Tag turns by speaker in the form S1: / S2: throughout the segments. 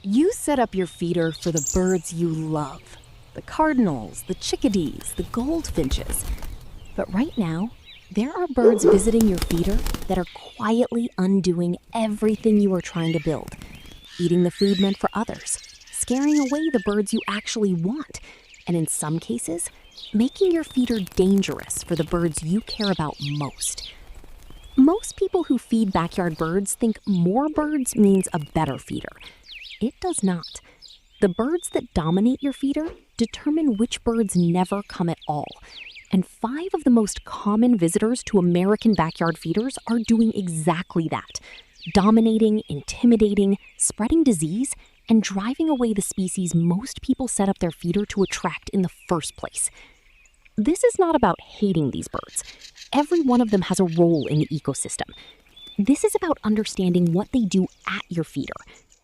S1: You set up your feeder for the birds you love. The cardinals, the chickadees, the goldfinches. But right now, there are birds visiting your feeder that are quietly undoing everything you are trying to build. Eating the food meant for others, scaring away the birds you actually want, and in some cases, making your feeder dangerous for the birds you care about most. Most people who feed backyard birds think more birds means a better feeder. It does not. The birds that dominate your feeder determine which birds never come at all. And 5 of the most common visitors to American backyard feeders are doing exactly that. Dominating, intimidating, spreading disease, and driving away the species most people set up their feeder to attract in the first place. This is not about hating these birds. Every one of them has a role in the ecosystem. This is about understanding what they do at your feeder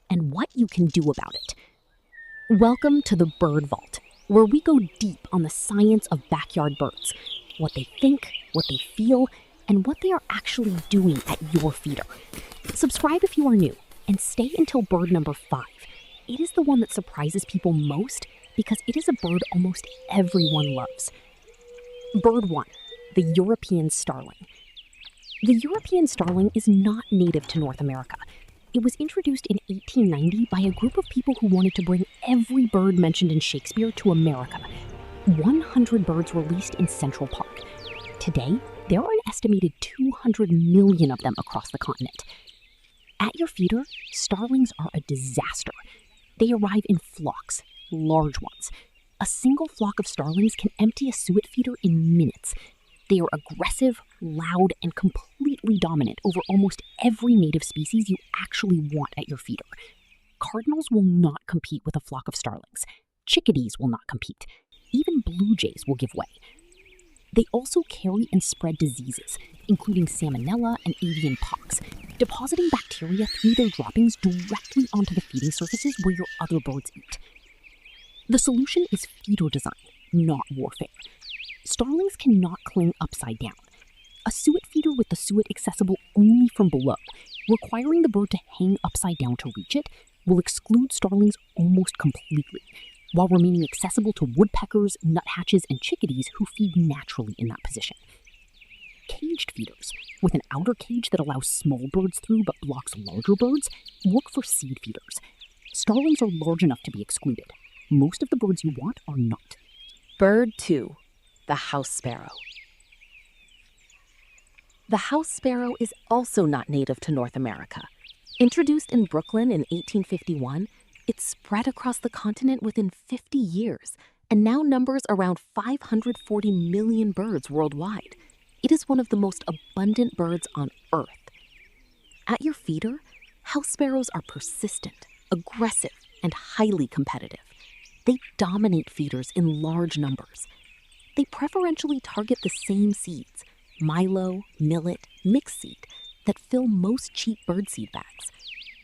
S1: and what you can do about it. Welcome to the Bird Vault, where we go deep on the science of backyard birds, what they think, what they feel, and what they are actually doing at your feeder. Subscribe if you are new, and stay until bird number 5. It is the one that surprises people most because it is a bird almost everyone loves. Bird 1, the European starling. The European starling is not native to North America. It was introduced in 1890 by a group of people who wanted to bring every bird mentioned in Shakespeare to America. 100 birds released in Central Park. Today, there are an estimated 200 million of them across the continent. At your feeder, starlings are a disaster. They arrive in flocks, large ones. A single flock of starlings can empty a suet feeder in minutes. They are aggressive, loud, and completely dominant over almost every native species you actually want at your feeder. Cardinals will not compete with a flock of starlings. Chickadees will not compete. Even blue jays will give way. They also carry and spread diseases, including salmonella and avian pox, depositing bacteria through their droppings directly onto the feeding surfaces where your other birds eat. The solution is feeder design, not warfare. Starlings cannot cling upside down. A suet feeder with the suet accessible only from below, requiring the bird to hang upside down to reach it, will exclude starlings almost completely, while remaining accessible to woodpeckers, nuthatches, and chickadees who feed naturally in that position. Caged feeders, with an outer cage that allows small birds through but blocks larger birds, work for seed feeders. Starlings are large enough to be excluded. Most of the birds you want are not.
S2: Bird 2, the house sparrow. The house sparrow is also not native to North America. Introduced in Brooklyn in 1851, it spread across the continent within 50 years and now numbers around 540 million birds worldwide. It is one of the most abundant birds on Earth. At your feeder, house sparrows are persistent, aggressive, and highly competitive. They dominate feeders in large numbers. They preferentially target the same seeds, milo, millet, mixed seed, that fill most cheap birdseed bags,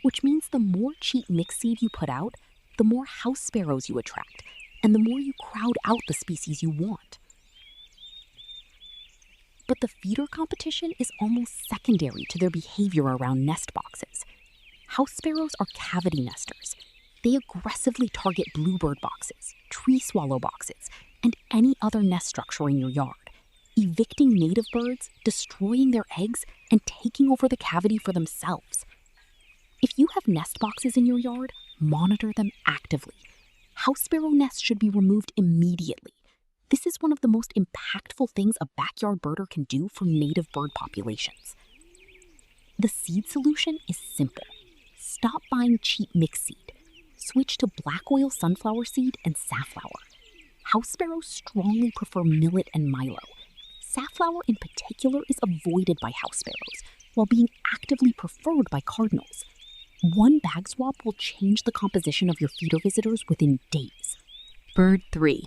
S2: which means the more cheap mixed seed you put out, the more house sparrows you attract, and the more you crowd out the species you want. But the feeder competition is almost secondary to their behavior around nest boxes. House sparrows are cavity nesters. They aggressively target bluebird boxes, tree swallow boxes, and any other nest structure in your yard, evicting native birds, destroying their eggs, and taking over the cavity for themselves. If you have nest boxes in your yard, monitor them actively. House sparrow nests should be removed immediately. This is one of the most impactful things a backyard birder can do for native bird populations. The seed solution is simple. Stop buying cheap mixed seed. Switch to black oil sunflower seed and safflower. House sparrows strongly prefer millet and milo. Safflower in particular is avoided by house sparrows, while being actively preferred by cardinals. One bag swap will change the composition of your feeder visitors within days.
S1: Bird 3,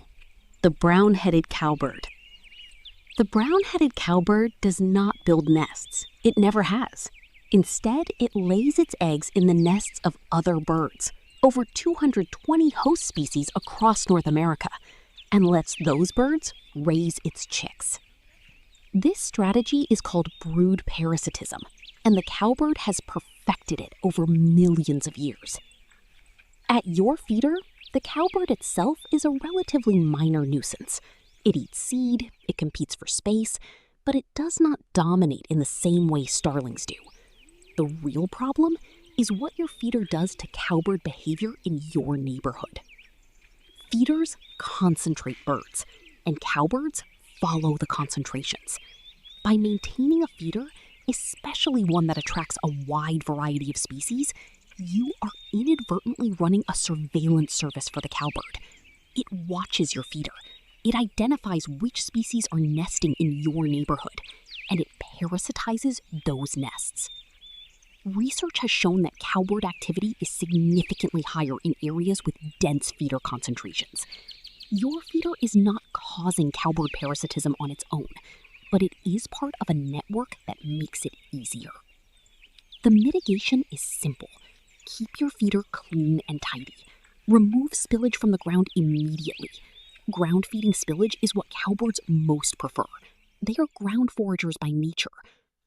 S1: the brown-headed cowbird. The brown-headed cowbird does not build nests. It never has. Instead, it lays its eggs in the nests of other birds, over 220 host species across North America, and lets those birds raise its chicks. This strategy is called brood parasitism, and the cowbird has perfected it over millions of years.
S2: At your feeder, the cowbird itself is a relatively minor nuisance. It eats seed, it competes for space, but it does not dominate in the same way starlings do. The real problem is what your feeder does to cowbird behavior in your neighborhood. Feeders concentrate birds, and cowbirds follow the concentrations. By maintaining a feeder, especially one that attracts a wide variety of species, you are inadvertently running a surveillance service for the cowbird. It watches your feeder. It identifies which species are nesting in your neighborhood, and it parasitizes those nests. Research has shown that cowbird activity is significantly higher in areas with dense feeder concentrations. Your feeder is not causing cowbird parasitism on its own, but it is part of a network that makes it easier. The mitigation is simple. Keep your feeder clean and tidy. Remove spillage from the ground immediately. Ground feeding spillage is what cowbirds most prefer. They are ground foragers by nature.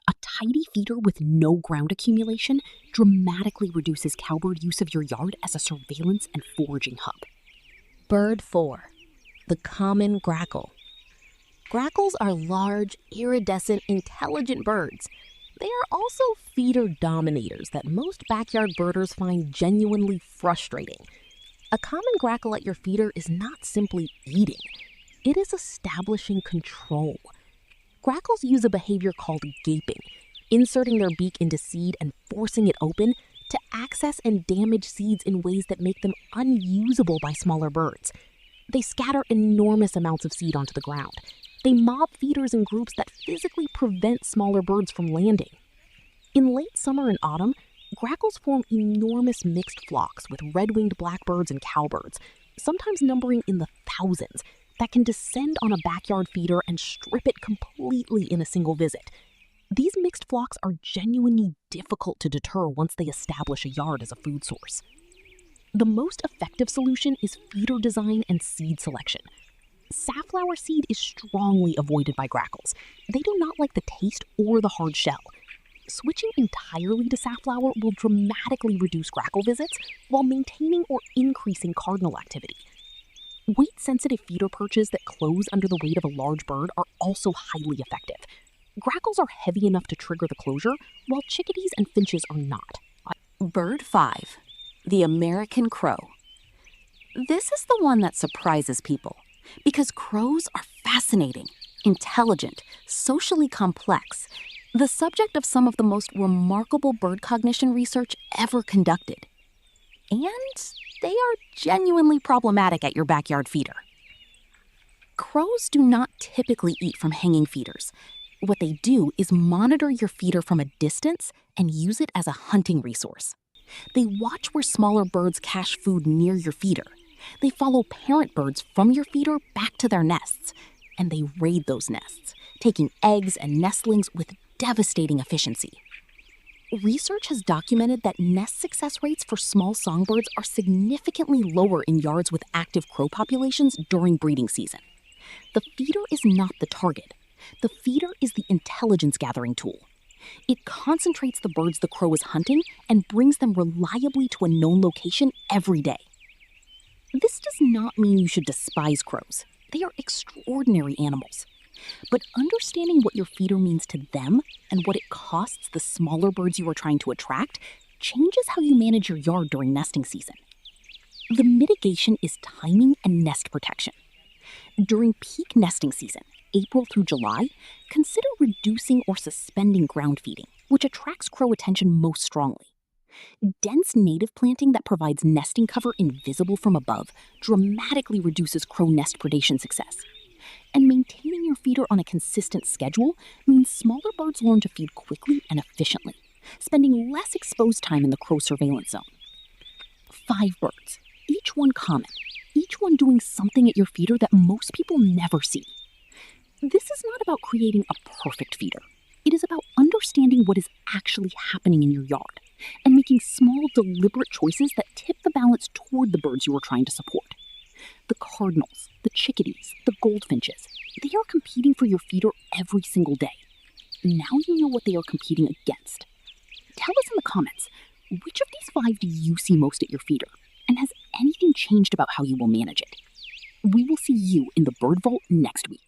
S2: A tidy feeder with no ground accumulation dramatically reduces cowbird use of your yard as a surveillance and foraging hub.
S1: Bird 4. The common grackle. Grackles are large, iridescent, intelligent birds. They are also feeder dominators that most backyard birders find genuinely frustrating. A common grackle at your feeder is not simply eating. It is establishing control. Grackles use a behavior called gaping, inserting their beak into seed and forcing it open to access and damage seeds in ways that make them unusable by smaller birds. They scatter enormous amounts of seed onto the ground. They mob feeders in groups that physically prevent smaller birds from landing. In late summer and autumn, grackles form enormous mixed flocks with red-winged blackbirds and cowbirds, sometimes numbering in the thousands, that can descend on a backyard feeder and strip it completely in a single visit. These mixed flocks are genuinely difficult to deter once they establish a yard as a food source. The most effective solution is feeder design and seed selection. Safflower seed is strongly avoided by grackles. They do not like the taste or the hard shell. Switching entirely to safflower will dramatically reduce grackle visits while maintaining or increasing cardinal activity. Weight-sensitive feeder perches that close under the weight of a large bird are also highly effective. Grackles are heavy enough to trigger the closure, while chickadees and finches are not.
S3: Bird 5. The American crow. This is the one that surprises people, because crows are fascinating, intelligent, socially complex, the subject of some of the most remarkable bird cognition research ever conducted. And they are genuinely problematic at your backyard feeder. Crows do not typically eat from hanging feeders. What they do is monitor your feeder from a distance and use it as a hunting resource. They watch where smaller birds cache food near your feeder. They follow parent birds from your feeder back to their nests, and they raid those nests, taking eggs and nestlings with devastating efficiency. Research has documented that nest success rates for small songbirds are significantly lower in yards with active crow populations during breeding season. The feeder is not the target. The feeder is the intelligence gathering tool. It concentrates the birds the crow is hunting and brings them reliably to a known location every day. This does not mean you should despise crows. They are extraordinary animals. But understanding what your feeder means to them and what it costs the smaller birds you are trying to attract changes how you manage your yard during nesting season. The mitigation is timing and nest protection. During peak nesting season, April through July, consider reducing or suspending ground feeding, which attracts crow attention most strongly. Dense native planting that provides nesting cover invisible from above dramatically reduces crow nest predation success. And maintaining your feeder on a consistent schedule means smaller birds learn to feed quickly and efficiently, spending less exposed time in the crow surveillance zone. 5 birds, each one common, each one doing something at your feeder that most people never see. This is not about creating a perfect feeder. It is about understanding what is actually happening in your yard and making small, deliberate choices that tip the balance toward the birds you are trying to support. The cardinals, the chickadees, the goldfinches, they are competing for your feeder every single day. Now you know what they are competing against. Tell us in the comments, which of these 5 do you see most at your feeder? And has
S2: changed about how you will manage it. We will see you in the bird vault next week.